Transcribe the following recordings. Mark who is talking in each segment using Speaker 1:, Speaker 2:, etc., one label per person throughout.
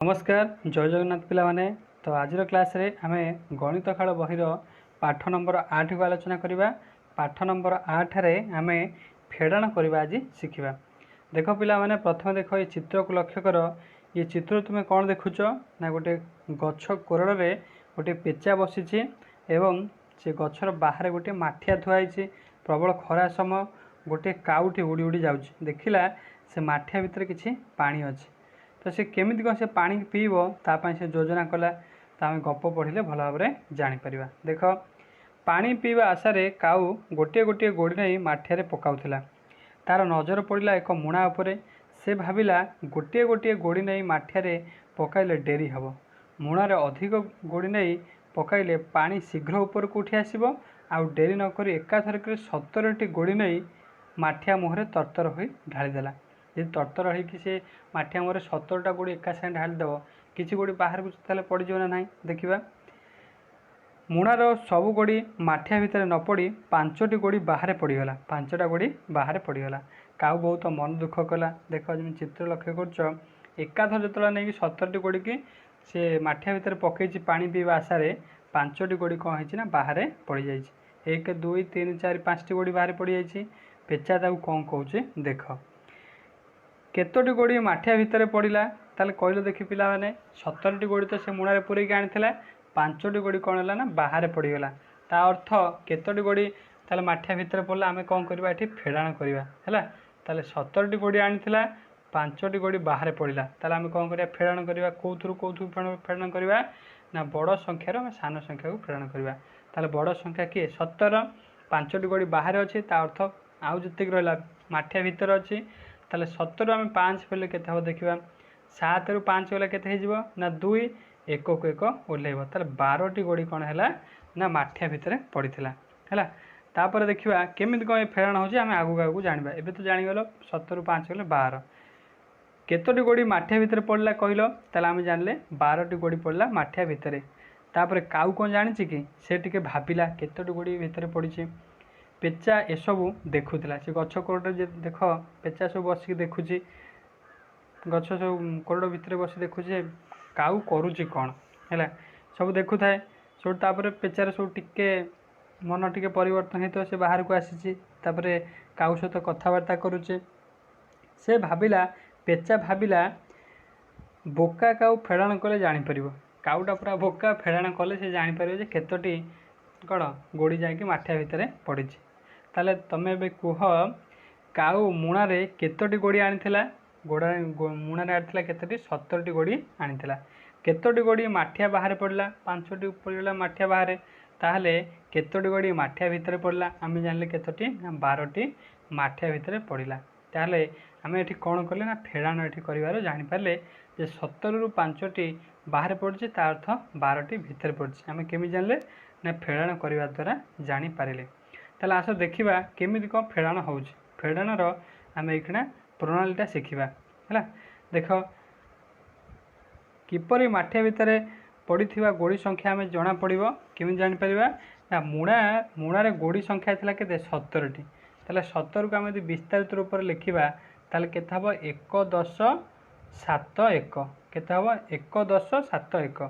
Speaker 1: नमस्कार जय जगन्नाथ पिला माने। तो आज क्लास रे आमे गणित खाल बहिर पाठ नंबर 8 को आलोचना करिबा। पाठ नंबर 8 रे आमे फेडाण करिबा आज शिखिबा। देखो पिला माने प्रथम देखो ये चित्र को लक्ष्य कर। ये चित्र तुमे कौन देखुच ना गोटे गछ कोरड़ रे गोटे पेचा बसिछि एवं से गछर बाहर गोटे माठिया थुआइछि। प्रबल खरा समय गोटे काउटी उड़ी उड़ी जाउछि। देखिला से माठिया भितर किछि पानी अछि। तो से केमिति कौन से पानी पीब तापाई से योजना कला। तो आम गप पढ़ले भल भाव में जापर। देख पानी पीवा आशा रे काऊ गोटे गोटे गोड़ी नहीं माठिया पकाउला। तार नजर पड़ा एक मुणा उपरे। से भाविला गोटे गोटे गोड़ी नहीं माठिया पकाइले डेरी हम। मुणार अधिक गोड़ी नहीं पकाइले पानी शीघ्र ऊपर को उठी आसब। आउ डेरी नक एकाथरक 17टी गोड़ी नहीं माठिया मुहरे तरतर हो ढालीदेला। जी तरतर होगी से माठिया मुहरे 17टा गोड़ी एका साथ ढालीदेव किसी गोड़ी बाहर को पड़ज ना ना। देखा मुणार सबू गोड़ी माठिया भितर न पड़ी 5टी गोड़ी बाहर पड़गला। 5टा गोड़ी बाहर पड़गला। काऊ बहुत मन दुख कला। देख जमी चित्र लक्ष्य कर एकाथर जो नहीं 17टी गोड़ी की से माठिया भितर पकई पानी पीवा आशा 5टी गोड़ी कौन है बाहर पड़ जा 1 2 3 4 5टी गोड़ी बाहर पड़ जा। पेचा कौन कौचे देख केतोटी गोड़ी माठिया भितर पड़ा ताले कहल देखी पिला माने 17टी गोड़ी तो से मुणारे पूरैकी आनी 5टी गोड़ी कौन है ना बाहर पड़गला। ता अर्थ केतोटी गोड़ी ताले माठिया भितर पड़ा आम कौन करवा ये फेडाण करवा है। ताले 17टी गोड़ी आनी 5टी गोड़ी बाहर पड़ा ताले आम कौन करवा फेडाण करवा। कौथु फेडाण करवा ना बड़ संख्यार आम सान संख्या को फेडाण करवा। ताले बड़ संख्या किए 17 5टी गोड़ी बाहर अच्छी ता अर्थ आउ जी रहा माठिया भितर अच्छी। ताले 17 आम 5 फेले के देखा 7 रु 5 गला के ना 2 1 को 1 ओह्लैब। ताले 12टी गोड़ी कौन है ना माठिया भितर पड़ा है। तापर देखा केमिति कौन फेडाण हो आगू आगू जाना। एबे तो जानीगल 17 रु 5 गले 12 केतोटी गोड़ी माठिया भितर पड़ा कहल ताले आम जानले 12टी गोड़ी पड़ा माठिया भितर। तापर काऊ कौन जानी कि से टिके भाविला केतोटी गोड़ी भितर पड़ी। पेचा एसबू देखुला से गछ कोरड़ देख पेचा सब बसिक देखुची गछ सब कोरड़ भितर बस देखुचे काऊ करुची कौन है सब देखु थाए सब। तापर पेचार सब टिके मन टिके परिवर्तन होता से बाहर को आसी। काऊ सहित कथबार्ता करुचे। से भाविला पेचा भाविला बोका काऊ फेडाण कले जापर। काऊटा पूरा बोका फेडाण कले से जापर केतोटी कौन गोड़ी जाकि माठिया भितर पड़ी। ताले तमे बे कुह काऊ मुणारे केतोटी गोड़ी आनीला गोड़ा मुणारे आनीला केतोटी 17टी गोड़ी आनीला। केतोटी गोड़ी माठिया बाहर पड़ा 5टी पड़ा माठिया बाहर। ताहले केतोटी गोड़ी माठिया भितर पड़ा आम जानले केतोटी 12टी माठिया भितर पड़ा। ताहले आम ये कौन कले ना फेडाण ये कर जानीपारे जे 17 रु 5टी बाहर पड़ी ता अर्थ 12टी भितर पड़ी। आम केमी जानले ना फेडाण करने द्वारा जानीपारे। ताले आस देखा केमिति कौन फेडाण हो फेडाणर आम ये प्रणालीटा शिखा है। देख किपरि माठिया भितर पड़ा गोड़ी संख्या आम जना पड़ो केमी जापर ना मुणारे गोड़ी संख्या थी के 17टी। ताले 17 को आम यदि विस्तारित रूप से लिखा ताले केते हबो 1 10 7 1 केते हबो 1 10 7 1।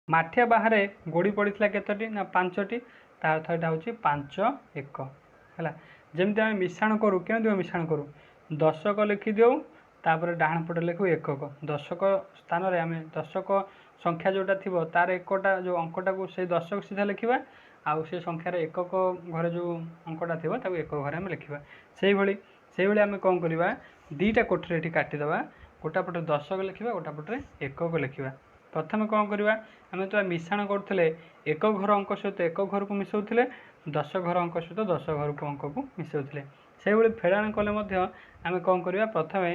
Speaker 1: माठिया बाहर गोड़ी पड़ा केतोटी ना 5टी ता अर्थ यहाँ हूँ 5 1 है। जमी आम मिश्रण करूँ केमी मिश्रण करूँ 10 लिखिदे तापर डाण पटे लिखू 1 10 स्थान आम 10 संख्या जोटा थी तार एकटा जो अंकटा को से 10 को सीधा लिखा आउ से संख्यार 1 घर जो अंकटा थी 1 घर आम लिखा। से भाई आम कौन करवा 2टा कोठरी ये काटिदेवा गोटा पटे 10 को लिखा गोटा पटे 1 को लिखा। प्रथम कौन करवा आम तो मिश्रण करुले 1 घर अंक सहित 1 घर को मिसाऊले 10 घर अंक सहित 10 घर को अंक को मिसाऊले। से भाई फेडाण कले आम कौन करवा प्रथम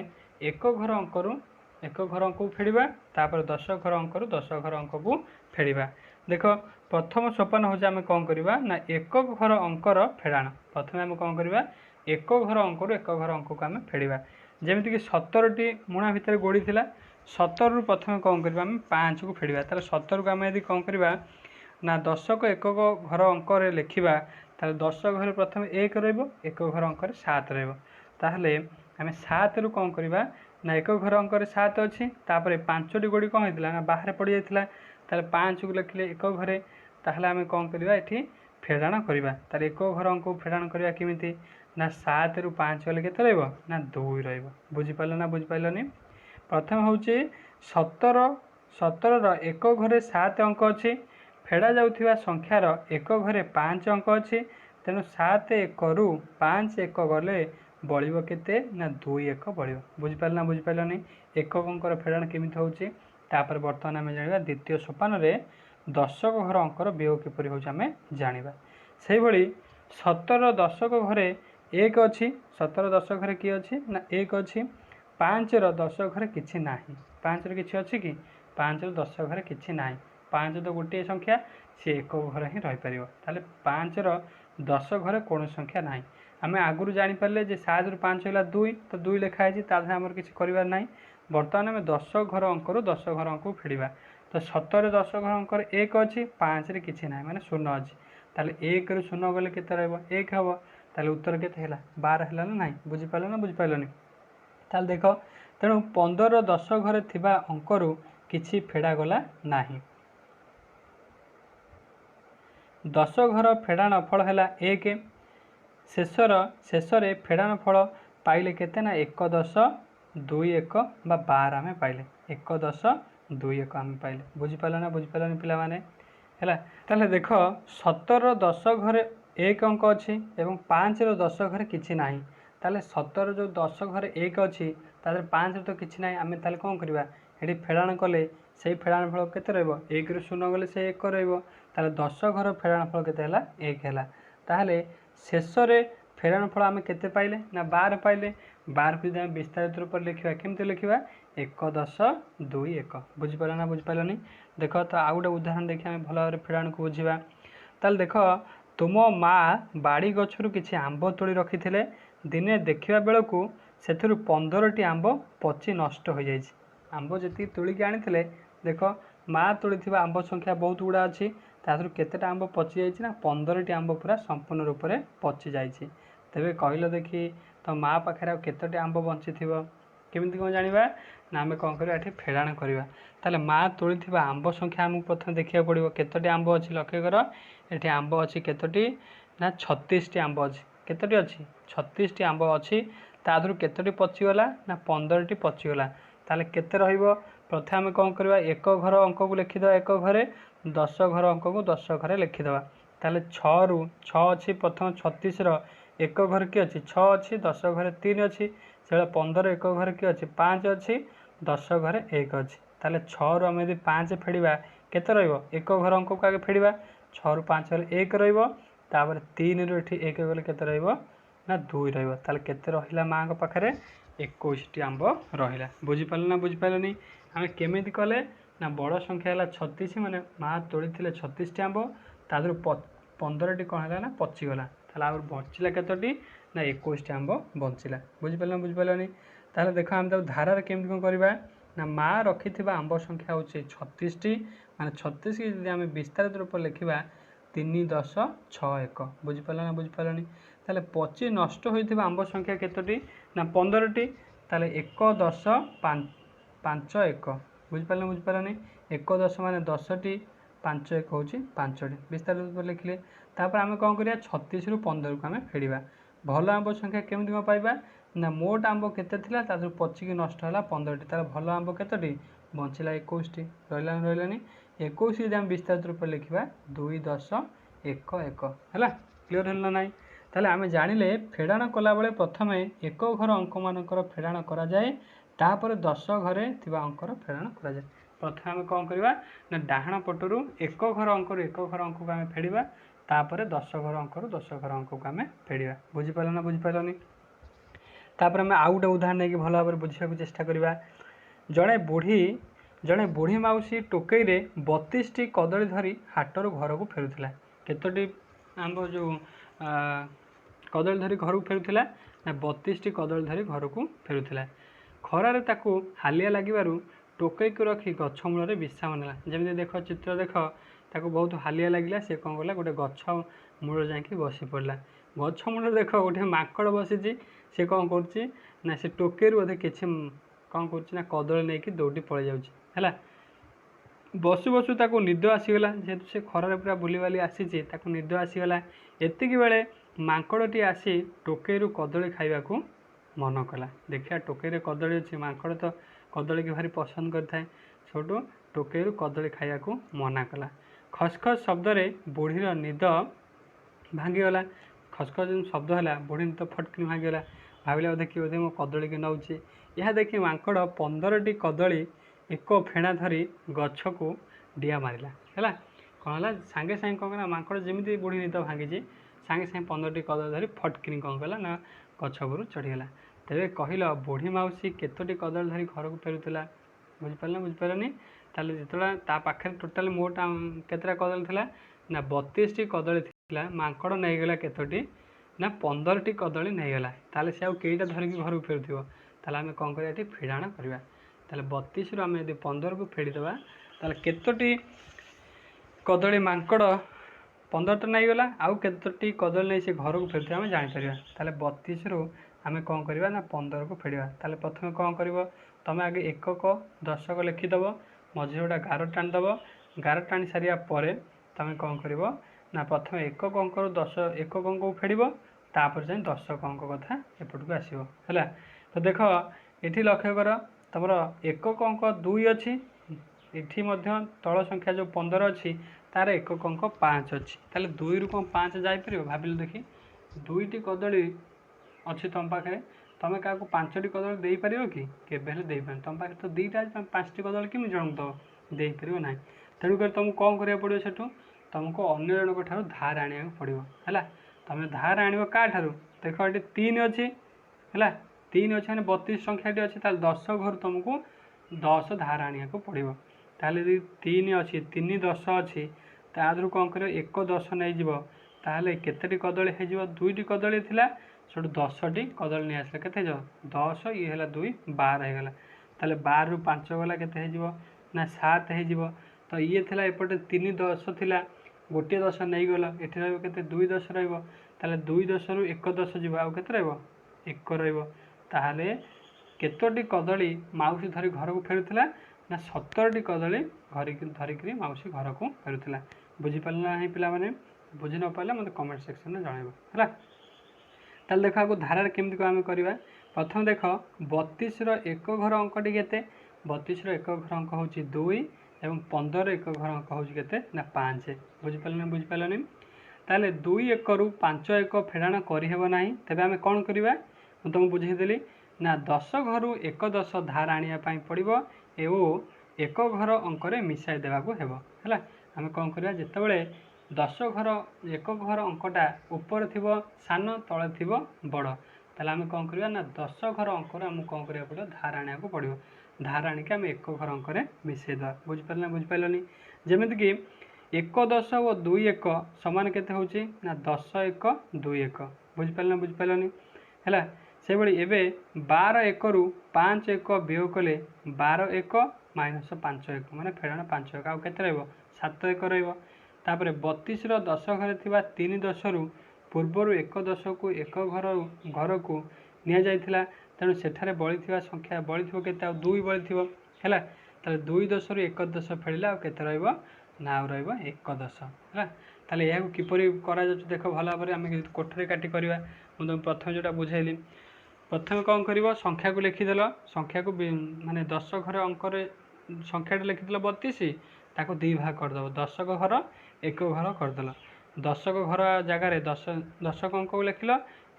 Speaker 1: 1 घर अंक रु 1 घर अंक को फेड़ा तापर 10 घर अंक रु 10 घर अंक को फेड़ा। देख प्रथम सोपान हूँ आम कौन करवा ना 1 घर अंकर फेडाण। प्रथम आम कौन करवा 1 घर अंक रु 1 घर अंक को आम फेड़ा। जमीक 17टी मुणा भितर गोड़ी थी 17 रु प्रथम कौन करवा आम 5 को फेड़ा। तार 17 को आम यदि कौन करवा ना 10 को 1 घर अंक लिखा ताले 10 घर प्रथम 1 रही 1 घर अंक 7 रहा। आम 7 रु कौन करवा ना एक घर अंक 7 अच्छी तापर 5टी गोड़ी कौन होता ना बाहर पड़ जाता ताले 5 को लिखिले एक घरे ताहले आमे कौन करवा ये फेड़ाण करवा तार एक घर अंक को फेड़ाण करवा केमिति ना 7 रु 5 गले केते रहइबो ना 2 रहइबो बुझिपारल ना बुझिपारलनी प्रथम होउची 17 एक घरे 7 अंक अच्छी फेड़ा जाउथिबा संख्यार एक घरे 5 अंक अच्छी तेणु 7 एक रु 5 एक गले बलिबो केते ना 2 एक बलिबो बुझिपारल ना बुझिपारलनी एक अंकर फेड़ाण केमिति होउची तापर वर्तमान आमे जानिबा द्वितीय सोपान रे दशक घर अंकर वियोग किपरि होउची आमे जानिबा सेहि भली 17 दशक घरे एक अच्छी 17 दशक घरे कि अच्छी ना एक अच्छी 5 रो दशक घरे किछि नाही 5 रो किछि अछि कि 5 रो दशक घरे किछि नाही 5 तो गोटे संख्या सी एक घर ही रही पारिबो ताले 5 रो दशक घरे कौन संख्या नाही आमे आगुरु जानि पारले जे 7 रु 5 होला 2 तो 2 लिखा है ता हमर किछि करिवार नाही वर्तमान आमे दशक घर अंक रु दशक घर अंक फेडिबा तो 17 दशक घर अंक एक अच्छी 5 रे किछि नाही माने 0 अछि ताले 1 रु 0 गले केते रहइबो 1 हबो ताले उत्तर केते हैला 12 हैला ना नाही बुझि पारलो ना बुझि पारलोनी ताले देखो तेणु 15 दशक घरे थिबा अंक रु किछि फेडा गला नाही दश घर फेड़ाण फल है 1 शेषर फेड़ाण फल पाइले केते ना 1.1021 बा 12 आम पाइले 1.1021 आम पाइले बुझिपाल ना बुझिपाल पिला माने हैला ताले देख 17 दशक घरे एक अंक अच्छी एवं 5 रो दशक घरे किछि नाही ताले 17 जो दशक घरे एक अच्छी ताले 5 तो किछि नाही आमे ताले कोन करबा एठी फेड़ाण कले से फेड़ाण फल केते रहइबो 1 रु 0 गले से 1 रहइबो ताले 10 घर फेड़ाण फल केते हैला 1 हैला ताले शेषरे फेड़ाण फल आमे केते पाइले ना 12 पाइले 12 को आमे विस्तारित रूप लिखिबा केमते लिखिबा 1.1021 बुझि पाला ना बुझि पालनी देखो तो आ गोटे उदाहरण देखि आमे भल भाबरे फेड़ाण को बुझिबा ताले देखो तुम माँ बाड़ी गछरु किछि आंब तोड़ी रखिथिले दिने देखिबा बेलकु सेथुरु 15टी आंब पची नष्ट हो जाइछि आंब जति तोड़िकी आनिथिले देखो माँ तोड़ीथिबा आंब संख्या बहुत गुड़ा अच्छी तादर केतेटा आंब पची जाइछि ना 15टी आंब पूरा संपूर्ण रूप से पची जाइछि तेबे कहलो देखि तो माँ पाखरे केतोटी आंब बंची थिबो केमिति कोन जानिबा ना आमे कोन करबा एठी फेड़ाण करबा ताले माँ तोड़ीथिबा आंब संख्या हमकु प्रथम देखिया पड़िबो केतोटी आंब अछि लक्ष्य कर एठी आंब अछि केतोटी ना 36 टी आंब अछि केतोटी अछि 36 टी आंब अछि तादर केतोटी पची गला ना 15टी पची गला ताले केते रहिबो प्रथम आमे कोन करबा एक घर अंक को लिखिदबा एक घरे 10 घर अंक को 10 घरे लिखिदबा ताले 6 रु 6 अछि प्रथम 36 रो एक घर की अच्छी 6 अच्छी 10 घरे 3 अच्छी से 15 एक घर की अच्छी 5 अच्छी 10 घरे 1 अच्छी ताले 6 रु आम यदि 5 फेड़वा केते रहिबो एक घर अंक को आगे फेड़वा 6 रु 5 गले 1 रहिबो तापर 3 रु एठी 1 गले केते रहिबो ना 2 रहिबो ताले केते रहिला माँ को पाखरे 21 टी आंब रहिला बुझि पारल ना बुझि पारलनी आमे केमिति कले ना बड़ संख्या है 36 माने माँ तोड़ी थिले 36 टी आंब तादर 15 टी कौन है ना पची गला ताले आ बचिला केतोटी ना 21 टी आंब बचिला बुझि पारल ना बुझि पारलनी ताले देखो हम तो धारार केमिति कोन करबा ना माँ रखिथिबा आंब संख्या होचे 36 टी माने 36 की जदि आमे विस्तारित रूप लिखिबा 3.61 बुझि पारल ना बुझि पारलनी ताले पची नष्ट होइथिबा आंब संख्या केतोटी ना 15 टी ताले 1.551 बुझि पारल ना बुझि पारलनी 1 माने 10 टी 5 1 होची 5 टी विस्तारित रूप लिखले तापर आमे कोन करिया 36 रु 15 को आमे फेड़िबा भल आंब संख्या केमिति को पाइबा ना मोट आंब केते थिला तादर पची की नष्ट होला 15 टी ताले भल आंब केतोटी बंचिला 21 टी रहलानी 21 यदि आमे विस्तारित रूप लिखिबा 2.11 हैला क्लियर हला नाही ताले आमे जानिले फेड़ाण कला बेले प्रथमे एक घर अंक मानकर फेड़ाण करा जाए तापर 10 घरे थिबा अंकर फेड़ाण करा जाए प्रथम आमे कोन करबा ना डाहाण पटरु एक घर अंक को आमे फेड़िबा तापर 10 घर अंक 10 घर अंक को आमे फेड़िबा बुझि पारल ना बुझि पारलनी तापर आमे आउ गोटे उदाहरण नै कि भल भाबरे बुझिया चेष्टा करबा जड़े बुढ़ी माउसी टोकई रे 32 टी कदली धरी हाटर घर को फेरुथिला केतोटी आंब जो कदली धरी घर को फेरुथिला ना 32 टी कदली धरी घर को फेरुथिला खरारे ताकू हालिया लागिबारु टोकई को रखी गछ मूल विश्राम नेला जमी देख चित्र देख ताकू बहुत हालिया लगिला से कौन कला गोटे गछ मूल जाकि बसी पड़ा गछ मूल देख गोटे माकड़ बसी सी कौन कर टोकई बोधे किसी कौन कर कदली नहीं कि दौड़ी पड़े जाऊँगा बसु बसु ताको निद आसीगला जेहेतु से खरार पूरा बुलीबाली आसी निद आसीगला एतिक बेले मांकड़टी आसी टोकई कदली खाइबा को मन कला देखिया टोकई कदली अच्छी मांकड़ तो कदली की भारी पसंद करता है छोटू टोकई कदली खाइबा को मना कला खसखस शब्द रे बुढ़ीर निद भांगीगला खसखस शब्द है बुढ़ी निद फटकिन भांगीगला भाविला बोधे कि बोधे मो कदली की नौची यह देखी मांकड़ 15टी कदली एक फेणा धरी गछ को डिया मारिला है कौन है सांगे सांगे कौन कला मांकड़ जमी बुढ़ी निद भांगी सांगे सांगे 15टी कदली धरी फटकिन कौन कला ना गछ उपरू चढ़ीगला तेरे कहल बुढ़ी माउसी केतोटी कदली धरी घर को फेरुला बुझिपारनी ताले जितला ता पाखे टोटाल मोटा केतटा कदली थिला ना 32टी कदली थिला मांकड़ नहींगला केतोटी ना 15टी कदली नहींगला ताले से आईटा धरिकी घर को फेरुथिबो ताले आमे कौन करिया फेड़ाण करवा ताले 32 रु आमे यदि 15 को फेड़ीदबा ताले केतोटी कदली मांकड़ 15 तो नहीं गला आउ केतोटी कदली नहीं से घर को फेरुथिबा आमे जानि परिबा ताले 32 रु आमे कौन करवा ना 15 को फेड़वा ताले प्रथम कौन करबो तमे आगे एकक दशक लिखिदब मझे गोटा गार टाणीदब गार टाणी सारिया परे तमे कौन करबो ना प्रथम एकक अंक 10 एकक अंक को फेड़ब तापर जाए दशक अंक कथा एपट को आसो है तो देख ये लक्ष्य कर तुम एकक अंक 2 अच्छी ये तल संख्या जो 15 अच्छी तार एकक अंक 5 अच्छी ताले 2 रु कौन 5 जापर भाविल देखी 2टी कदली अच्छी तुम पाखे तुम क्या 5टी कदली दे पार कि दे पार तुम पाखे तो 2टा 5टी कदली कि जन दब दे पार ना तेणुक तुमको कौन करा पड़ो से तुमको अन्य जनक ठार धार आने पड़ो है तुम धार आण क्या देख ये 3 अच्छी है 3 अच्छे मैंने 32 संख्याटी अच्छी 10 घर तुमको 10 धार आने पड़ो ताल 3 अच्छी 3 10 अच्छी तादू कौन कर 1 10 नहीं जीव ताल केतटी कदली हो 2टी कदली थी से 10टी कदली नहीं आसला के 10 ये 2 12 होगा ताल 12 रु 5 गला के ना 7 हो तो ये थी एपटे 3 10 थी गोटे 10 नहीं गला ये के 2 10 रे 2 10 रु 1 10 जीव आउ के 1 रे केतोटी कदली माउसी धरी घर को फेरुला ना 17टी कदली धरिक माउसी घर को फेरुला बुझीपार ना पिला माने बुझी न पारे मतलब कमेंट सेक्शन में जनइब है ताल देख आपको धारार केमती आम करवा प्रथम देख 32 एक घर अंकटी के 32 एक घर अंक हूँ 2 एवं 15 एक घर अंक हूँ के 5 बुझीपारे ताले 2 1 रु 5 एक फेड़ाण करना तेज आम कौन करवा मुझे तुमको बुझेदेली ना 10 घर 1 10 धार आने पड़ो एवं एक घर अंक मिसाई देवाक है आम कौन करवा जितेबाला 10 घर एक घर अंकटा ऊपर थी सान तले थी बड़ ताले आम कौन करवा ना 10 घर अंक आम कौन करा पड़ो धार आने पड़ो धार आणिक आम एक घर अंक मिसेद बुझिपारे जमीक 1 10 और 2 1 सामान केते होची ना 10 1 2 1 बुझिपारे है से भाई एवं 12 1 रु 5 1 वियोग कले 12 1 माइनस 5 1 मैंने फेड़ाण 5 1 आउ के 7 1 तापर 32 10 घर थी 3 10 रु पूर्वर 1 10 को एक घर को नि जाइथिला तेणु सेठारे बड़ी थी संख्या बड़ी थी के 2 बड़ी थी है 2 10 रु 1 10 फेड़े आउ के ना रक 10 है ताले यह किपर करा देख भल भाव आम कोठरी काटी करवा मुझे प्रथम जोटा बुझेली प्रथम कौन कर संख्या को लिखिदेल संख्या को माने 10 घर अंक संख्या लिखिदेल 32 ताको 2 भाग करदेव 10 घर 1 घर करदेल 10 घर जगार 10 अंक को लिखिल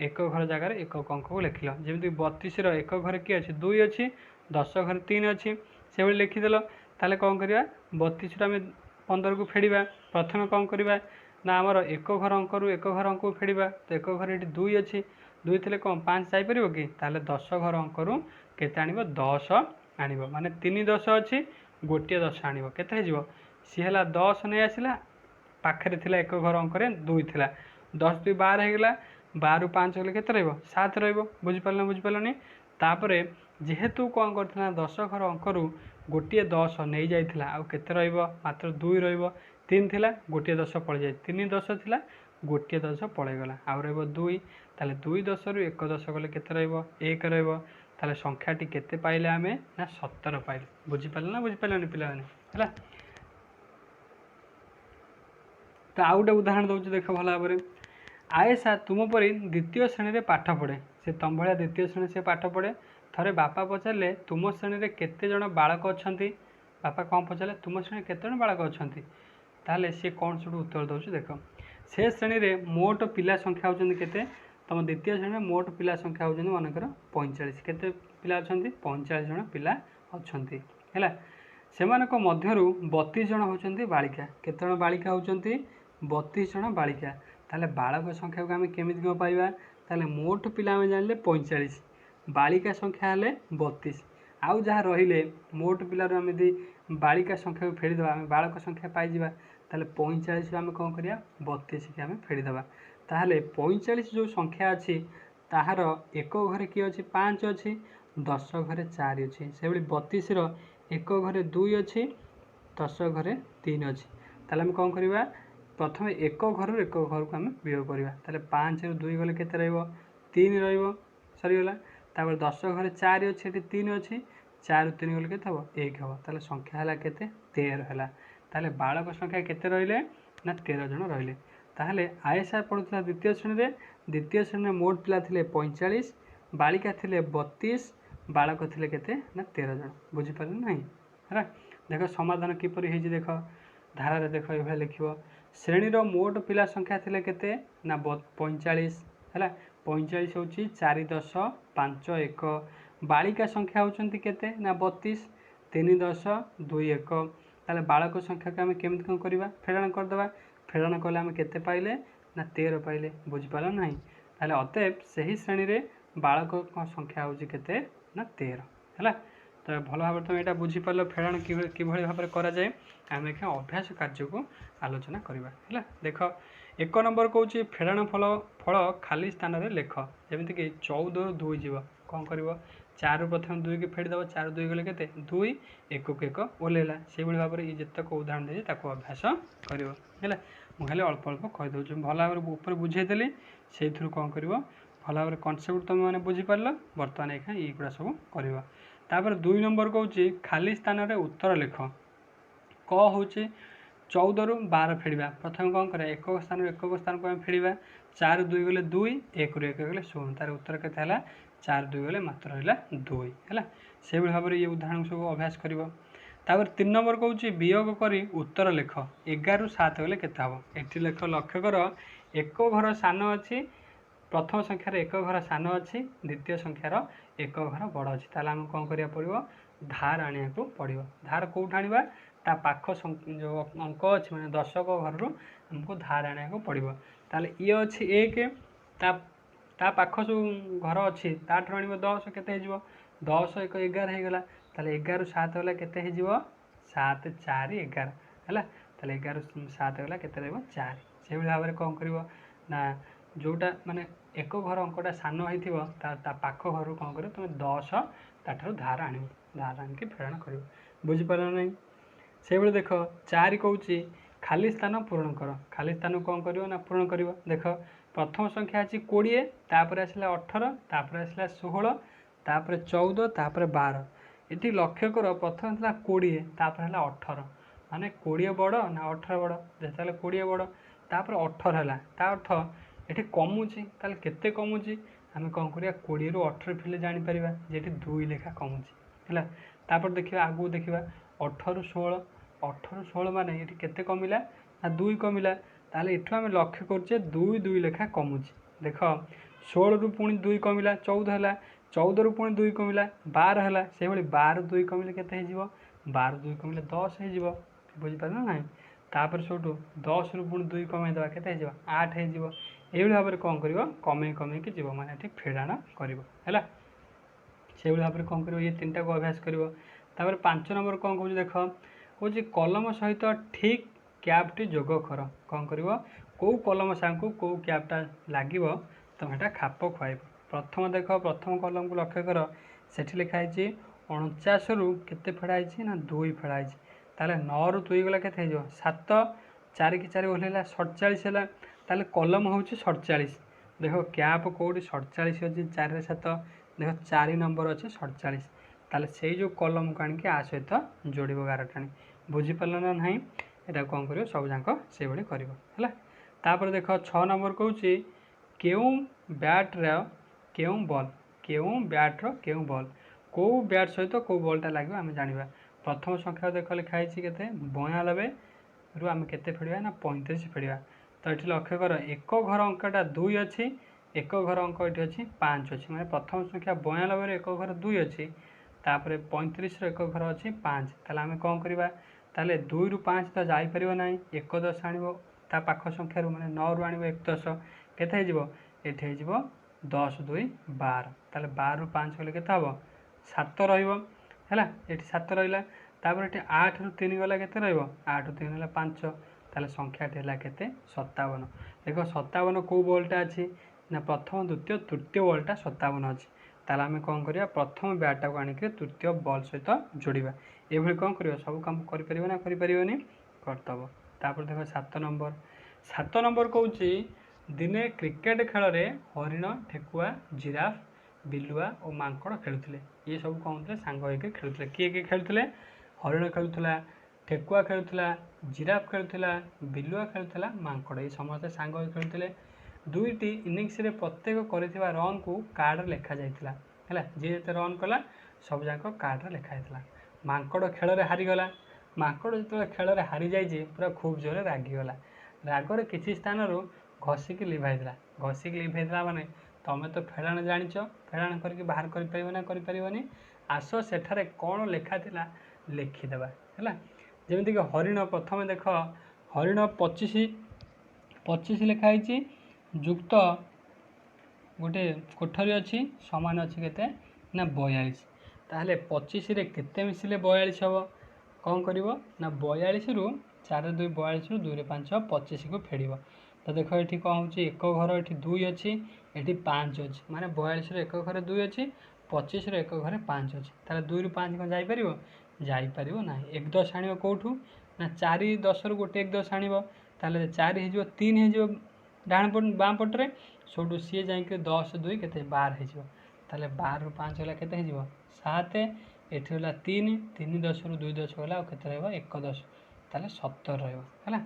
Speaker 1: 1 घर जगार 1 अंक को लिखिल जमी 32 एक घर किए अच्छी 2 अच्छी 10 घर 3 अच्छी से भाई लिखिदेल ताले कौन करवा 32 आम 15 को फेड़ा प्रथम कौन करवा ना आमर एक घर अंक रु 1 घर अंक को फेड़ा तो एक घर ये 2 अच्छी 2 थे कौन 5 जापर कि ताले 10 घर अंक रु के 10 आण माने 3 10 अच्छी गोटे 10 आण के सी है 10 नहीं आसला पाखे एक घर अंक 2 थी 10 2 12 होगा 12 रु 5 गले के 7 बुझिपारे तापर जेहेतु कौन कर 10 घर अंक रु गोटे 10 नहीं जाइथिला आउ केते मात्र 2 3 थिला गोटे 10 पड़ जाए 3 10 थिला गोटे 10 पड़ेगला आउ 2 ताले 2 10 रु 1 10 गले के 1 1 ताले संख्याटी केते पाइले आमे ना 17 पाइले बुझी पाले ना बुझी पाले पिला माने हला। तो आउ गोटे उदाहरण दउछु देख भल भाव आयेशा तुम परी द्वितीय श्रेणी रे पाठ पढ़े से तुम भाया द्वितीय श्रेणी से पाठ पढ़े थरे बापा पचारे तुम श्रेणी रे केते जण बालक अछंती बापा कौन पचारे तुम श्रेणी केते जण बालक अछंती ताले से कौन सब उत्तर दउछु देख से श्रेणी रे मोट पिला संख्या होचंती केते तुम द्वितीय श्रेणी में मोट पिला संख्या होचंती मनकर 45 केते पिला अछंती 45 जण पिला अछंती हैला सेमानक मध्यरु 32 जण होचंती बालिका केते जण बालिका होचंती 32 जण बालिका ताले बालक संख्या को आम केमिति कम पाइबा ताले मोट पिला आम जानले 45 बालिका संख्या हेले 32 आउ जहाँ रहिले मोट पिलार आम यदि बालिका संख्या को फेरीदेवा आम बालक संख्या पाइबा ताले 45 आम कौन करिया 32 की आम फेरीदेवा ताहले 45 जो संख्या अच्छी ताहार एक घरे किए अच्छी 5 अच्छी 10 घरे 4 अच्छी से 32 एक घरे 2 अच्छी 10 घरे 3 अच्छी ताले आम कौन करिबा प्रथम एक घर एक घर को आम वियोग करवा ताले 5 रु 2 गले केते रहइबो 3 रहइबो सरीगला तापर 10 घरे 4 अच्छी 3 अच्छी 4 रु 3 गले केते हबो 1 हबो ताले संख्या हला केते 13 हला ताले बालक संख्या केते रहिले ना 13 जण रहिले ताहले आयेशा पढ़ुला द्वितीय श्रेणी में मोट पिला थिले 45 बालिका थिले 32 बालक थिले केते ना 13 जण बुझी पारे नहीं है देख समाधान किपरि हेजी देख धारा रे देख ए लिखिबो श्रेणी रो मोट पिला संख्या थिले केते ना 45 है 45 होची 4 10 5 1 बालिका संख्या होचंती केते ना 32 3 10 2 1 ताले बालक संख्या को आम केमिति कौन करवा फेड़ाण करदे फेड़ाण कले आम केते पाइले ना 13 पाइले बुझीपार ना ताले अतएव सही श्रेणी रे बालक संख्या होची केते ना 13 है तो भल भाव तुम यहाँ बुझीपार फेड़ाण कि भाव करा जाए आम एक अभ्यास कार्य को आलोचना करवा है देख एक नंबर कौच फेड़ाण फल फल खाली स्थान में लेख जमीक 14 रु 2 जीव कौन कर 4 प्रथम 2 की फेड़देव 4 2 गले के 2 1 को 1 ओल्ला से भाव में ये जितक उदाहरण देती अभ्यास कर मुझे अल्प अल्प कहीदे भल भाव ऊपर बुझेदेली से कौन कर भल भाव कनसेप्ट तुम मैंने बुझीपार बर्तमान एखा युवा सब कर 2 नंबर कौच खाली स्थान में उत्तर लेख क हूँ 14 रु 12 फेड़ा प्रथम कौन कर एक स्थान को आम फेड़ा 4 2 गले 2 1 रु 1 गले 0 तार उत्तर के 4 2 गले मात्र रहा 2 है से भाव में ये उदाहरण सब अभ्यास कर 3 नंबर कौच वियोग करी उत्तर लेख 11 रु 7 गले के ये लेख लक्ष्य कर एक घर सान अच्छी प्रथम संख्यार एक घर सान अच्छी द्वितीय संख्यार एक घर बड़ अच्छी ताला आम कौन करा पड़ो धार आने को पड़ो धार कौट आने ता पाख जो अंक अच्छी मैंने दशक घर आमको धार आने को पड़ो ताले ये अच्छी एक ता पाख जो घर अच्छी ताठ आने 10 के 10 1 11 होगा ताले 11 रु 7 गला के 7 4 11 है ताले 11 रु 7 गला के 4 से भाव में कौन कर ना जोटा माने एक घर अंकटा सान होता पाख घर कौन कर तुम 10 ताठू धार आण धार आनिक फेड़ाण कर बुझीपार ना से देख 4 कौच खाली स्थान पूरण कर खाली स्थान कौन कर ना पूरण कर देख प्रथम संख्या अच्छी 20 तापर आसला 18 तापर आसला 16 तापर 14 तापर 12 ये लक्ष्य कर प्रथम था 20 तापर है 18 माने 20 बड़ ना 18 बड़ जैसे 20 बड़ तापर 18 है ता अर्थ ये कमुची ताल केते कमुची आम कौन करिया 20 रु 18 फिले जापर जे 2 लेखा कमुची है तापर देखा आगू देखा 18 रु 16 माने ये केते कमिला ना 2 कमिला ताले एठू आम लक्ष्य करछे 2 2 लेखा कमुची देख 16 रु पुणी 2 कमिला 14 है 14 रु पुणी 2 कमिला 12 है से 12 2 कमिले केते 12 2 कमिले 10 हो बुझीपार ना तापर सोटू 10 रु पुणी 2 कमेदेवा केते 8 हो ये भाव में कौन कर कमे कमे कि जीव मैंने फेड़ाण कर से भाव में कौन कर ये 3टा को अभ्यास कर 5 नंबर कौन कौन देख कौन कलम सहित ठीक कैपटी जोग कर कौन कर कौ कलम सांग कौ कैपटा लगे तुम यहाँ खाप खुआब प्रथम देख प्रथम कलम को लक्ष्य कर से लिखाई 49 रु केते फेड़ाई ना 2 फेड़ाई ताले 9 रु 2 गला के 7 4 की 4 ओल्ला 47 है ताले कलम हूँ 47 देख कैप कौटी 47 अच्छी 4 7 देख 4 नंबर अच्छे 47 ताले से जो कलम को आनिक आ सहित जोड़ 11 टाणी बुझीपार ना ना यहाँ कौन कर सब जाक से भाई कर देख 6 नंबर कौच क्यों बैट्र क्यों बल क्यों बैट्र क्यों बल कौ बैट सहित कौ बल्टा लगे आम जाना प्रथम संख्या देख लिखाई के 92 रु आम के फेड़ा ना 35 फेड़ा तो ये लक्ष्य कर एक घर अंकटा 2 अच्छी एक घर अंक ये अच्छी 5 अच्छी मैंने प्रथम संख्या 92 एक घर 2 अच्छी तापर 35 एक घर अच्छी 5 ताले आम कौन करवा ताले 2 रु 5 तो जापर ना एक 10 आणव ता पाख संख्यार मैंने 9 रु आण 1 10 केते ये 10 2 12 ताले 12 रु 5 गले केते हम 7 रहा ये 7 रहा तापर ये 8 रु 3 गला केते रहिबो 8 रु 3 गला 5 ताले संख्याटी है केते 57 देख 57 कौ बल्टा अच्छी ना प्रथम द्वितीय तृतीय बल्टा 57 अच्छी ताले आम कौन करवा प्रथम बैटा को आनिक तृतीय बल सहित जोड़ा ये कौन कर सब कम कर ना करें करतब तापर देख 7 नंबर कौच दिने क्रिकेट खेल में हरिण ठेकुआ जिराफ बिलुआ और मांकड़ खेलुले ये सब कौन थे सांग होकर खेलुले किए किए खेलुले हरिण खेलुला ठेकुआ खेलुला जिराफ खेलुला बिलुआ खेलुला मांकड़ ये समस्त सांग होकर खेलुले दुईटी इनिंग्स रे प्रत्येक कर रन को कार्ड लिखा जाइथिला है जी जिते रन कला सब जाक कार्ड रे लिखा जाइथिला मांकड़ खेल रे हारीगला मांकड़ जो खेल रे हारी जाइए पूरा खूब जोरे रागिगला रागर किसी स्थान घसिक लिभाइला घसिक लिभाइला माने तमें तो फेड़ाण जाच फेड़ाण करके बाहर कर आस सेठारे कौन लिखा थिला लिखिदेवा है जमीक हरिण प्रथम देख हरिण 25 लिखाई युक्त गोटे कोठरी अच्छी सामान अच्छी केते ना 42 ताहले 25 रे केते मिसिले 42 हम कौन कर ना 42 रु 4 2 42 रु 2 रे 5 25 को फेड़ तो देख ये कौन हो एक घर ये 2 अच्छी ये 5 अच्छी माने 42 एक घर 2 अच्छी 25 एक घर 5 अच्छी ताले 2 रु 5 कौन जापर ना 1 10 आण कौटू ना 4 10 रु गोटे 1 10 आण ताले 4 हो 3 हो डाण बाँ पटे सोटू सी जा 10 2 के 12 हो 12 रु 5 गला के 7 ये 3 3 10 रु 2 10 गला के 1 10 ताले 70 रहा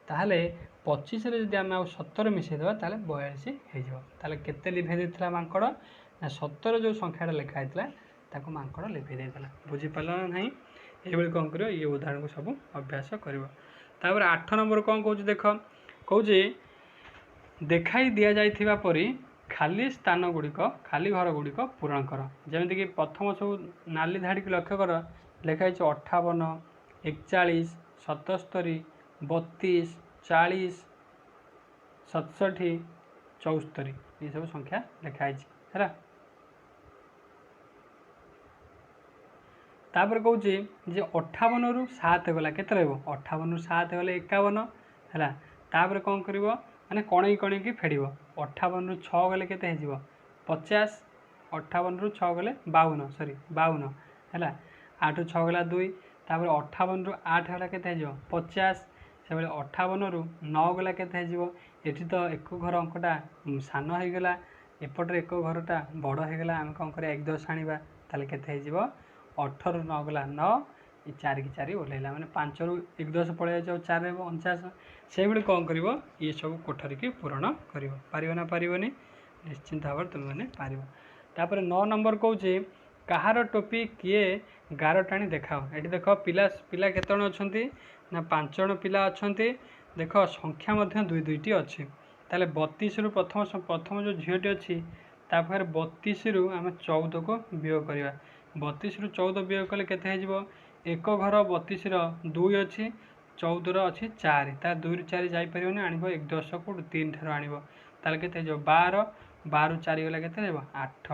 Speaker 1: ताहले 25 रे जदि आम 70 मिसेदेवा ताले 42 हो केते लिभे देथिला मांकड़ ना 70 जो संख्याटा लिखाई ताको मांकड़ लिभे देथिला बुझीपार ना नहीं ये कौन कर ये उदाहरण को सब अभ्यास कर 8 नंबर कौन कौच देख कौच देखाई दि जाइथिबा परी खाली स्थान गुड़िक खाली घर गुड़िक पूरण कर जमीक प्रथम सब नाली धाड़ी लक्ष्य कर लिखाई 58 41 77 32 40 67 74 ये सब संख्या लिखाई है तापर कौच जे 58 रु 7 गला के 58 रु 7 गले 51 है तापर कौन कर माने कणई कणई फेड़ 58 रु 6 गले के 50 58 रु 6 गले 52 सॉरी 52 है 8 रु 6 गला 2 तापर 58 रु 8 गला के 50 से 58 रु 9 गला के ये तो एक घर अंकटा सान होगला एपटे एक घरटा बड़ होगला आम कौन कर 1 10 आने ताले के 18 रु 9 गला 9 ये 4 की 4 ओह्लैला मैंने 5 रु 1 10 पड़े जाओ 4 49 से भाई कौन कर ये सब कोठरी की पूरण कर ना पारनी निश्चिंत भाव तुम मैंने पार 9 नंबर कौच कहार टोपी किए गार टाणी देखाओ ये देख पिला पिला केत अच्छा ना 5 जन पिला अच्छा देख संख्या दुई दुईटी अच्छी ताले 32 रु प्रथम जो झीटी अच्छी तापर 32 रु आम 14 को वियोग करवा 32 रु 14 वियोग कले केते एक घर 32 2 अच्छी 14 अच्छी 4 ता 2 रु 4 जापर आण 1 10 को 3 ठार आण ताले के 12 12 रु 4 गला के 8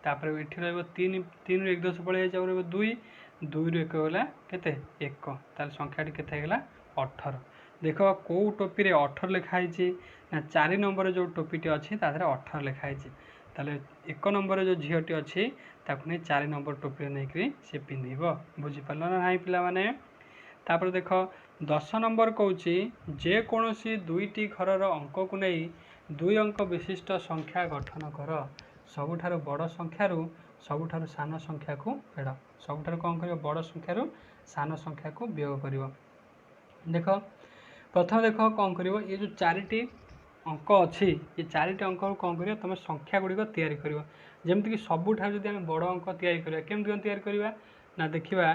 Speaker 1: तापर ये रही 3 रु 1 10 पड़े जाए 2 2 रु 1 गला के 1 ताल संख्याटी के 18 देख कौ टोपी रे 18 लिखाई ना 4 नंबर जो टोपीटी अच्छी तादे 18 लिखाई ताले 1 नंबर जो झीटी अच्छी ताकू नहीं 4 नंबर टोपी नहीं सी पिंध बुझीपार ना ना पिला माने तापर देख 10 नंबर कौच जेकोसी दुईटी घर अंक को नहीं 2 अंक विशिष्ट संख्या गठन कर ସବୁଠାରୁ ବଡ଼ ସଂଖ୍ୟାରୁ ସବୁଠାରୁ ସାନ ସଂଖ୍ୟାକୁ ଫେଡ଼। ସବୁଠାରୁ କ'ଣ କରିବ, ବଡ଼ ସଂଖ୍ୟାରୁ ସାନ ସଂଖ୍ୟାକୁ ବିୟୋଗ କରିବ। ଦେଖ ପ୍ରଥମେ ଦେଖ କ'ଣ କରିବ, ଏ ଯେଉଁ 4ଟି ଅଙ୍କ ଅଛି, ଏ 4ଟି ଅଙ୍କରୁ କ'ଣ କରିବ, ତୁମେ ସଂଖ୍ୟା ଗୁଡ଼ିକ ତିଆରି କରିବ। ଯେମିତିକି ସବୁଠାରୁ ଯଦି ଆମେ ବଡ଼ ଅଙ୍କ ତିଆରି କରିବା, କେମିତି କ'ଣ ତିଆରି କରିବା ନା, ଦେଖିବା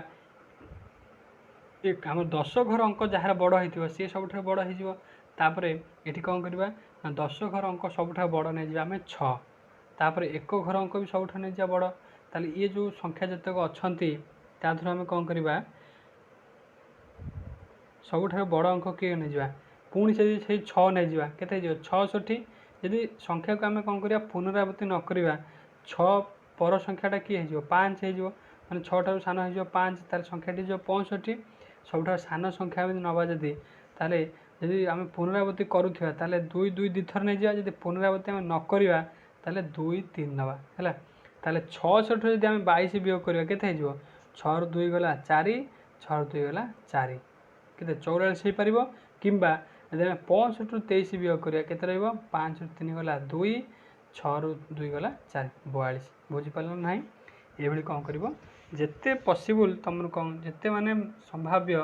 Speaker 1: ଆମର 10 ଘର ଅଙ୍କ ଯାହାର ବଡ଼ ହେଇଥିବ ସିଏ ସବୁଠାରୁ ବଡ଼ ହେଇଯିବ। ତାପରେ ଏଠି କ'ଣ କରିବା ନା, 10 ଘର ଅଙ୍କ ସବୁଠାରୁ ବଡ଼ ନେଇଯିବା ଆମେ 6। ତାପରେ 1 ଘର ଅଙ୍କ ବି ସବୁଠାରୁ ନେଇଯିବା ବଡ଼। ତାହେଲେ ଇଏ ଯେଉଁ ସଂଖ୍ୟା ଯେତେକ ଅଛନ୍ତି ତା ଦେହରୁ ଆମେ କ'ଣ କରିବା, ସବୁଠାରୁ ବଡ଼ ଅଙ୍କ କିଏ ନେଇଯିବା, ପୁଣି ସେଇ 6 ନେଇଯିବା, କେତେ ହେଇଯିବ 66। ଯଦି ସଂଖ୍ୟାକୁ ଆମେ କ'ଣ କରିବା, ପୁନରାବୃତ୍ତି ନ କରିବା, 6 ପର ସଂଖ୍ୟାଟା କିଏ ହେଇଯିବ 5 ହେଇଯିବ, ମାନେ 6 ଠାରୁ ସାନ ହେଇଯିବ 5, ତାହେଲେ ସଂଖ୍ୟାଟି ହେଇଯିବ 65। ସବୁଠାରୁ ସାନ ସଂଖ୍ୟା ଯଦି ନେବା, ତାହେଲେ ଯଦି ଆମେ ପୁନରାବୃତ୍ତି କରୁଥିବା ତାହେଲେ 2 2 ଦୁଇଥର ନେଇଯିବା, ଯଦି ପୁନରାବୃତ୍ତି ଆମେ ନ କରିବା ତାହେଲେ 2 3 ନେବା ହେଲା। ତାହେଲେ 66ରୁ ଯଦି ଆମେ 22 ବିୟୋଗ କରିବା କେତେ ହେଇଯିବ, 6ରୁ 2 ଗଲା 4, 6ରୁ 2 ଗଲା 4, କେତେ 44 ହେଇପାରିବ। କିମ୍ବା ଯଦି ଆମେ 65ରୁ 23 ବିୟୋଗ କରିବା କେତେ ରହିବ, 5ରୁ 3 ଗଲା 2, 6ରୁ 2 ଗଲା 4, 42। ବୁଝିପାରିଲ ନାହିଁ? ଏଭଳି କ'ଣ କରିବ, ଯେତେ ପସିବୁଲ୍ ତୁମର କ'ଣ, ଯେତେ ମାନେ ସମ୍ଭାବ୍ୟ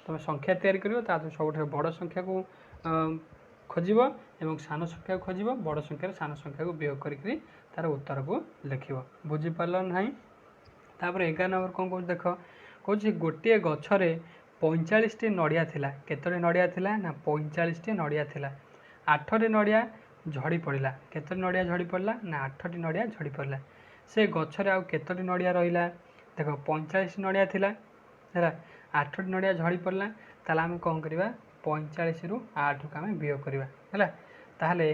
Speaker 1: ତୁମେ ସଂଖ୍ୟା ତିଆରି କରିବ, ତା ଦେହରୁ ସବୁଠାରୁ ବଡ଼ ସଂଖ୍ୟାକୁ ଖୋଜିବ ଏବଂ ସାନ ସଂଖ୍ୟାକୁ ଖୋଜିବ, ବଡ଼ ସଂଖ୍ୟାରେ ସାନ ସଂଖ୍ୟାକୁ ବିୟୋଗ କରିକି ତାର ଉତ୍ତରକୁ ଲେଖିବ। ବୁଝିପାରିଲ ନାହିଁ? ତାପରେ 11 ନମ୍ବର କ'ଣ କହୁଛି ଦେଖ, କହୁଛି ଗୋଟିଏ ଗଛରେ 45ଟି ନଡ଼ିଆ ଥିଲା। କେତୋଟି ନଡ଼ିଆ ଥିଲା ନା, 45ଟି ନଡ଼ିଆ ଥିଲା। 8ଟି ନଡ଼ିଆ ଝଡ଼ି ପଡ଼ିଲା। କେତୋଟି ନଡ଼ିଆ ଝଡ଼ି ପଡ଼ିଲା ନା, 8ଟି ନଡ଼ିଆ ଝଡ଼ି ପଡ଼ିଲା। ସେ ଗଛରେ ଆଉ କେତୋଟି ନଡ଼ିଆ ରହିଲା, ଦେଖ 45ଟି ନଡ଼ିଆ ଥିଲା ହେଲା, 8ଟି ନଡ଼ିଆ ଝଡ଼ି ପଡ଼ିଲା। ତାହେଲେ ଆମେ କ'ଣ କରିବା, 45ରୁ 8କୁ ଆମେ ବିୟୋଗ କରିବା ହେଲା। ତାହେଲେ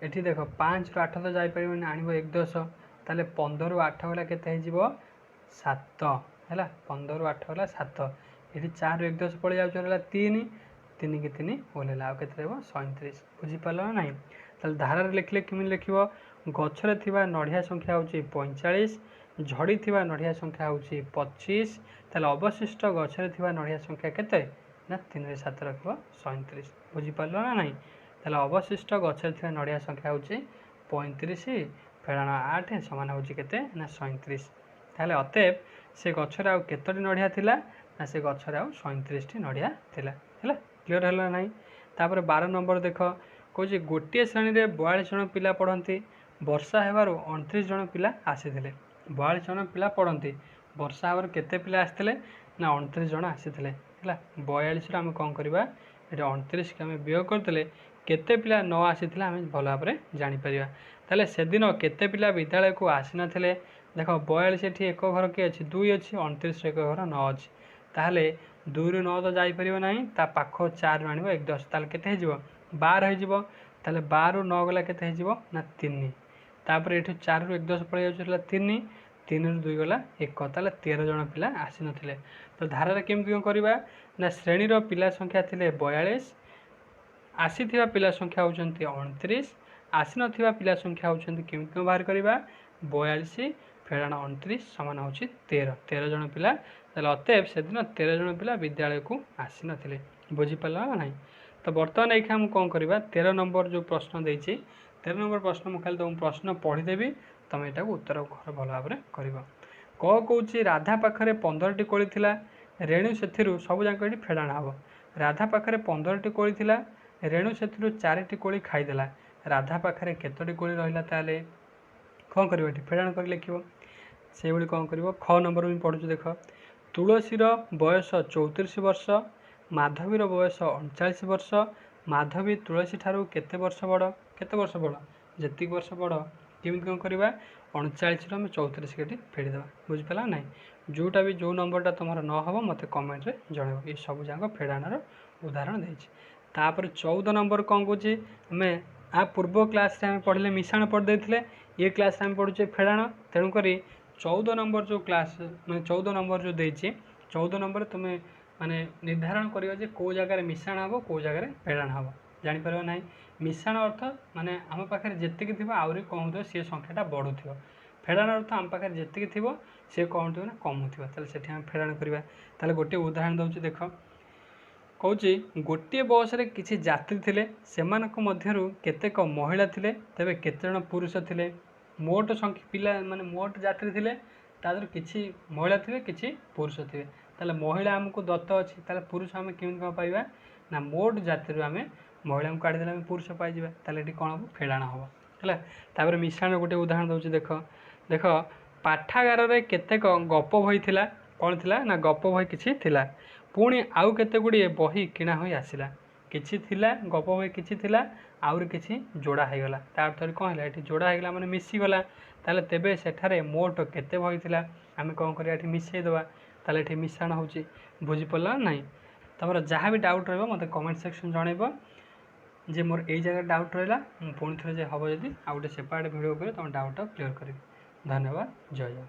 Speaker 1: ଏଠି ଦେଖ 5ରୁ 8 ତ ଯାଇପାରିବନି, ଆଣିବ 1 10, ତାହେଲେ 15ରୁ 8 ଗଲା କେତେ ହେଇଯିବ 7 ହେଲା, 15ରୁ 8 ଗଲା 7। ଏଠି 4ରୁ 1 10 ପଳେଇ ଯାଉଛି, ରହିଲା 3, 3 କି 3 ଓହ୍ଲେଇଲା, ଆଉ କେତେ ରହିବ 37। ବୁଝିପାରିଲ ନା ନାହିଁ? ତାହେଲେ ଧାରାରେ ଲେଖିଲେ କେମିତି ଲେଖିବ, ଗଛରେ ଥିବା ନଡ଼ିଆ ସଂଖ୍ୟା ହେଉଛି 45, ଝଡ଼ିଥିବା ନଡ଼ିଆ ସଂଖ୍ୟା ହେଉଛି 25, ତାହେଲେ ଅବଶିଷ୍ଟ ଗଛରେ ଥିବା ନଡ଼ିଆ ସଂଖ୍ୟା କେତେ ନା, 3ରେ 7 ରଖିବ 37। ବୁଝିପାରିଲ ନା ନାହିଁ? ତାହେଲେ ଅବଶିଷ୍ଟ ଗଛରେ ଥିବା ନଡ଼ିଆ ସଂଖ୍ୟା ହେଉଛି 35 ଫେଡ଼ାଣ 8 ସମାନ ହେଉଛି କେତେ ନା 37। ତାହେଲେ ଅତଏବ ସେ ଗଛରେ ଆଉ କେତୋଟି ନଡ଼ିଆ ଥିଲା ନା, ସେ ଗଛରେ ଆଉ 37ଟି ନଡ଼ିଆ ଥିଲା ହେଲା। କ୍ଲିଅର ହେଲା ନାହିଁ? ତାପରେ 12 ନମ୍ବର ଦେଖ, କହୁଛି ଗୋଟିଏ ଶ୍ରେଣୀରେ 42 ଜଣ ପିଲା ପଢ଼ନ୍ତି, ବର୍ଷା ହେବାରୁ 29 ଜଣ ପିଲା ଆସିଥିଲେ। 42 ଜଣ ପିଲା ପଢ଼ନ୍ତି, ବର୍ଷା ହେବାରୁ କେତେ ପିଲା ଆସିଥିଲେ ନା, 29 ଜଣ ଆସିଥିଲେ ହେଲା। 42ରୁ ଆମେ କ'ଣ କରିବା, ଏଠି 29କୁ ଆମେ ବିୟୋଗ କରିଦେଲେ କେତେ ପିଲା ନ ଆସିଥିଲେ ଆମେ ଭଲ ଭାବରେ ଜାଣିପାରିବା। ତାହେଲେ ସେଦିନ କେତେ ପିଲା ବିଦ୍ୟାଳୟକୁ ଆସିନଥିଲେ, ଦେଖ 42 ଏଠି 1 ଘର କିଏ ଅଛି 2 ଅଛି, 29ରୁ 1 ଘର 9 ଅଛି। ତାହେଲେ 2ରୁ 9 ତ ଯାଇପାରିବ ନାହିଁ, ତା ପାଖ 4ରୁ ଆଣିବ 1 10, ତାହେଲେ କେତେ ହେଇଯିବ 12 ହେଇଯିବ। ତାହେଲେ 12ରୁ 9 ଗଲା କେତେ ହେଇଯିବ ନା 3। ତାପରେ ଏଠୁ 4ରୁ 1 10 ପଳେଇ ଯାଉଛି, ହେଲା 3, 3ରୁ 2 ଗଲା 1, ତାହେଲେ 13 ଜଣ ପିଲା ଆସିନଥିଲେ। ତ ଧାରାରେ କେମିତି କ'ଣ କରିବା ନା, ଶ୍ରେଣୀର ପିଲା ସଂଖ୍ୟା ଥିଲେ 42, ଆସିଥିବା ପିଲା ସଂଖ୍ୟା ହେଉଛନ୍ତି 29, ଆସିନଥିବା ପିଲା ସଂଖ୍ୟା ହେଉଛନ୍ତି, କେମିତି କ'ଣ ବାହାର କରିବା, 42 ଫେଡ଼ାଣ 29 ସମାନ ହେଉଛି 13, 13 ଜଣ ପିଲା। ତାହେଲେ ଅତଏବ ସେଦିନ 13 ଜଣ ପିଲା ବିଦ୍ୟାଳୟକୁ ଆସିନଥିଲେ। ବୁଝିପାରିଲ ନା ନାହିଁ? ତ ବର୍ତ୍ତମାନ ଏଇଠି ମୁଁ କ'ଣ କରିବା, 13 ନମ୍ବର ଯେଉଁ ପ୍ରଶ୍ନ ଦେଇଛି, 13 ନମ୍ବର ପ୍ରଶ୍ନ ମୁଁ ଖାଲି ତୁମକୁ ପ୍ରଶ୍ନ ପଢ଼ିଦେବି, ତୁମେ ଏଟାକୁ ଉତ୍ତର ଘର ଭଲ ଭାବରେ କରିବ। କହୁଛି ରାଧା ପାଖରେ 15ଟି କୋଳି ଥିଲା, ରେଣୁ ସେଥିରୁ ସବୁଯାକ ଏଠି ଫେଡ଼ାଣ ହେବ। ରାଧା ପାଖରେ 15ଟି କୋଳି ଥିଲା, ରେଣୁ ସେଥିରୁ 4ଟି କୋଳି ଖାଇଦେଲା। ରାଧା ପାଖରେ କେତୋଟି କୋଳି ରହିଲା, ତାହେଲେ କ'ଣ କରିବ, ଏଠି ଫେଡ଼ାଣ କରି ଲେଖିବ। ସେଇଭଳି କ'ଣ କରିବ, ଖ ନମ୍ବର ବି ପଢ଼ୁଛୁ ଦେଖ, ତୁଳସୀର ବୟସ 34 ବର୍ଷ, ମାଧବୀର ବୟସ 39 ବର୍ଷ, ମାଧବୀ ତୁଳସୀ ଠାରୁ କେତେ ବର୍ଷ ବଡ଼, କେତେ ବର୍ଷ ବଡ଼, ଯେତିକି ବର୍ଷ ବଡ଼। କେମିତି କ'ଣ କରିବା, 39ରୁ ଆମେ 34 ଏଠି ଫେଡ଼ିଦେବା। ବୁଝିପାରିଲା ନାହିଁ? ଯେଉଁଟା ବି ଯେଉଁ ନମ୍ବରଟା ତୁମର ନ ହେବ ମୋତେ କମେଣ୍ଟରେ ଜଣାଇବ। ଏ ସବୁ ଯାକ ଫେଡ଼ାଣର ଉଦାହରଣ ଦେଇଛି। ତାପରେ 14 ନମ୍ବର କ'ଣ କହୁଛି, ଆମେ ପୂର୍ବ କ୍ଲାସ୍ରେ ଆମେ ପଢ଼ିଲେ ମିଶାଣ ପଢ଼ି ଦେଇଥିଲେ, ଏ କ୍ଲାସ୍ରେ ଆମେ ପଢ଼ୁଛେ ଫେଡ଼ାଣ। ତେଣୁକରି 14 ନମ୍ବର ଯେଉଁ କ୍ଲାସ୍, ମାନେ 14 ନମ୍ବର ଯେଉଁ ଦେଇଛି, 14 ନମ୍ବରରେ ତୁମେ ମାନେ ନିର୍ଦ୍ଧାରଣ କରିବ ଯେ କେଉଁ ଜାଗାରେ ମିଶାଣ ହେବ, କେଉଁ ଜାଗାରେ ଫେଡ଼ାଣ ହେବ। ଜାଣିପାରିବ ନାହିଁ? ମିଶାଣ ଅର୍ଥ ମାନେ ଆମ ପାଖରେ ଯେତିକି ଥିବ ଆହୁରି କ'ଣ ହେଉଥିବ, ସେ ସଂଖ୍ୟାଟା ବଢ଼ୁଥିବ। ଫେଡ଼ାଣ ଅର୍ଥ ଆମ ପାଖରେ ଯେତିକି ଥିବ ସେ କ'ଣ ହେଉଥିବ ନା କମୁଥିବ। ତାହେଲେ ସେଠି ଆମେ ଫେଡ଼ାଣ କରିବା। ତାହେଲେ ଗୋଟିଏ ଉଦାହରଣ ଦେଉଛି ଦେଖ, କହୁଛି ଗୋଟିଏ ବସ୍ରେ କିଛି ଯାତ୍ରୀ ଥିଲେ, ସେମାନଙ୍କ ମଧ୍ୟରୁ କେତେକ ମହିଳା ଥିଲେ, ତେବେ କେତେଜଣ ପୁରୁଷ ଥିଲେ। मोट संख्या पिला माने मोट जाति थिले तादर किछि महिला थिबे किछि पुरुष थिबे ताले महिला हमको दत्त अछि ताले पुरुष हम केमि कोन पाइबा ना मोट जाति रो हमें महिला को काढी देला हम पुरुष पाइ जिबा ताले एठी कोन हो फेडाण हो हला तापर मिश्रण गोटे उदाहरण दउछि देखो देखो पाठागार रे केतेक गप बही थिला कोन थिला ना गप बही किछि थिला पुणी आउ केते गुडी बही किणा होई आसिला किछि थिला गप बही किछि थिला आउर किछि जोड़ा हो गला तार अर्थ कौन है ये जोड़ा हो गला माने मिसी गला ताले तेबे सेठारे मोट केते बही थिला आमे कोन करिया एठी मिसै देबा ताले एठी मिश्रण होउची बुझी पल्ला नाही तमरो जहाँ भी डाउट रहबो मते कमेंट सेक्शन जणैबो जे मोर एई जगह डाउट रहला पुणी थरे जे हबो जदी आ गोटे सेपरेट वीडियो करे तम डाउट क्लियर करिबि धन्यवाद जय जय।